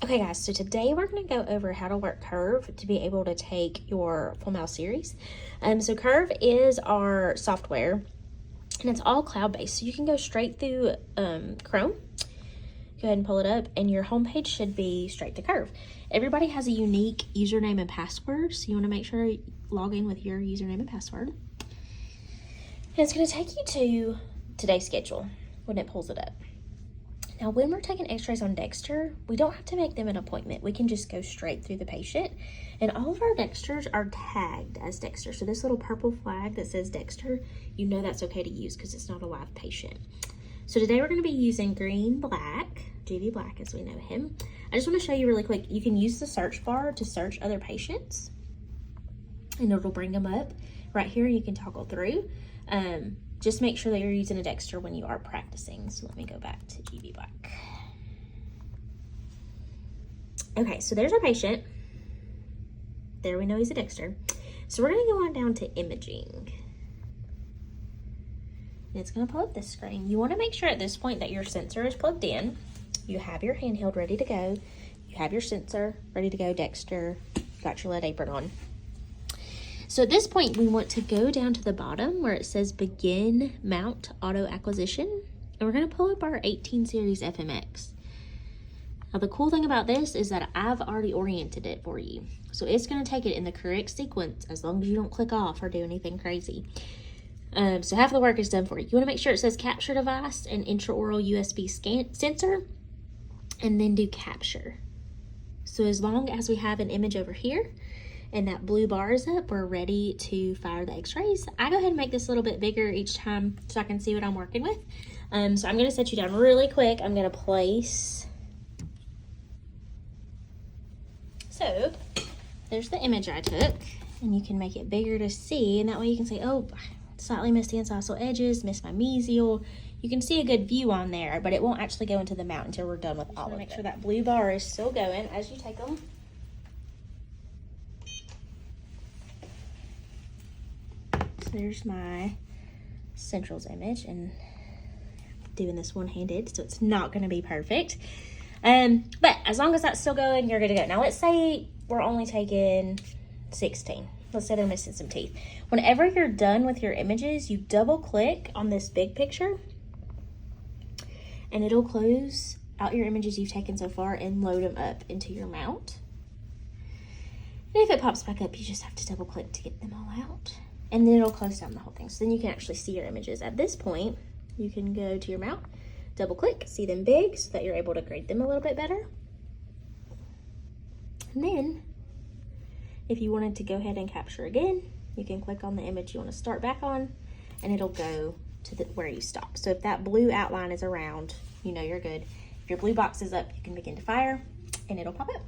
Okay guys, so today we're going to go over how to work Curve to be able to take your full mouth series. So Curve is our software and it's all cloud-based. So you can go straight through Chrome. Go ahead and pull it up and your homepage should be straight to Curve. Everybody has a unique username and password, so you want to make sure you log in with your username and password. And it's going to take you to today's schedule when it pulls it up. Now, when we're taking x-rays on Dexter, we don't have to make them an appointment. We can just go straight through the patient. And all of our Dexters are tagged as Dexter. So this little purple flag that says Dexter, you know that's okay to use because it's not a live patient. So today we're going to be using Green Black, GV Black as we know him. I just want to show you really quick, you can use the search bar to search other patients. And it'll bring them up. Right here you can toggle through. Just make sure that you're using a Dexter when you are practicing. So let me go back to GV Black. Okay, so there's our patient. There we know he's a Dexter. So we're gonna go on down to imaging. And it's gonna pull up this screen. You wanna make sure at this point that your sensor is plugged in. You have your handheld ready to go. You have your sensor ready to go, Dexter. You got your lead apron on. So at this point, we want to go down to the bottom where it says Begin Mount Auto Acquisition. And we're going to pull up our 18 series FMX. Now the cool thing about this is that I've already oriented it for you. So it's going to take it in the correct sequence as long as you don't click off or do anything crazy. So half the work is done for you. You want to make sure it says Capture Device and Intraoral USB Sensor. And then do Capture. So as long as we have an image over here, and that blue bar is up, we're ready to fire the x-rays. I go ahead and make this a little bit bigger each time so I can see what I'm working with. So I'm gonna set you down really quick. I'm gonna place. So there's the image I took, and you can make it bigger to see, and that way you can say, oh, slightly missed the incisal edges, missed my mesial. You can see a good view on there, but it won't actually go into the mount until we're done with all of it. Make sure that blue bar is still going as you take them. There's my centrals image, and doing this one-handed, so it's not going to be perfect. But as long as that's still going, you're good to go. Now let's say we're only taking 16. Let's say they're missing some teeth. Whenever you're done with your images, you double click on this big picture and it'll close out your images you've taken so far and load them up into your mount. And if it pops back up, you just have to double click to get them all out. And then it'll close down the whole thing. So then you can actually see your images. At this point, you can go to your mount, double click, see them big so that you're able to grade them a little bit better. And then, if you wanted to go ahead and capture again, you can click on the image you want to start back on, and it'll go to where you stop. So if that blue outline is around, you know you're good. If your blue box is up, you can begin to fire, and it'll pop up.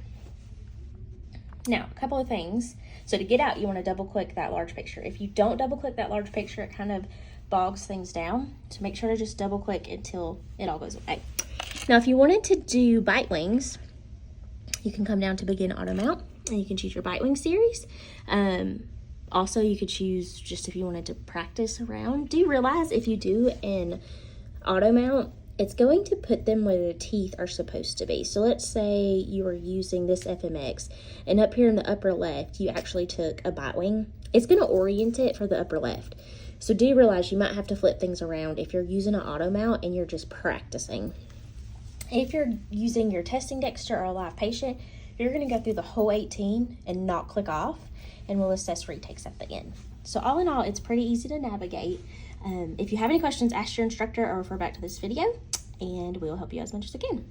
Now, a couple of things. So to get out, you want to double click that large picture. If you don't double click that large picture, it kind of bogs things down. So make sure to just double click until it all goes away. Now, if you wanted to do bite wings, you can come down to Begin Auto Mount and you can choose your bite wing series. Also, you could choose just if you wanted to practice around. Do you realize if you do an auto mount, it's going to put them where the teeth are supposed to be. So let's say you were using this FMX and up here in the upper left, you actually took a bite wing. It's gonna orient it for the upper left. So do you realize you might have to flip things around if you're using an auto mount and you're just practicing. If you're using your testing Dexter or a live patient, you're gonna go through the whole 18 and not click off, and we'll assess retakes at the end. So all in all, it's pretty easy to navigate. If you have any questions, ask your instructor or refer back to this video, and we'll help you as much as we can.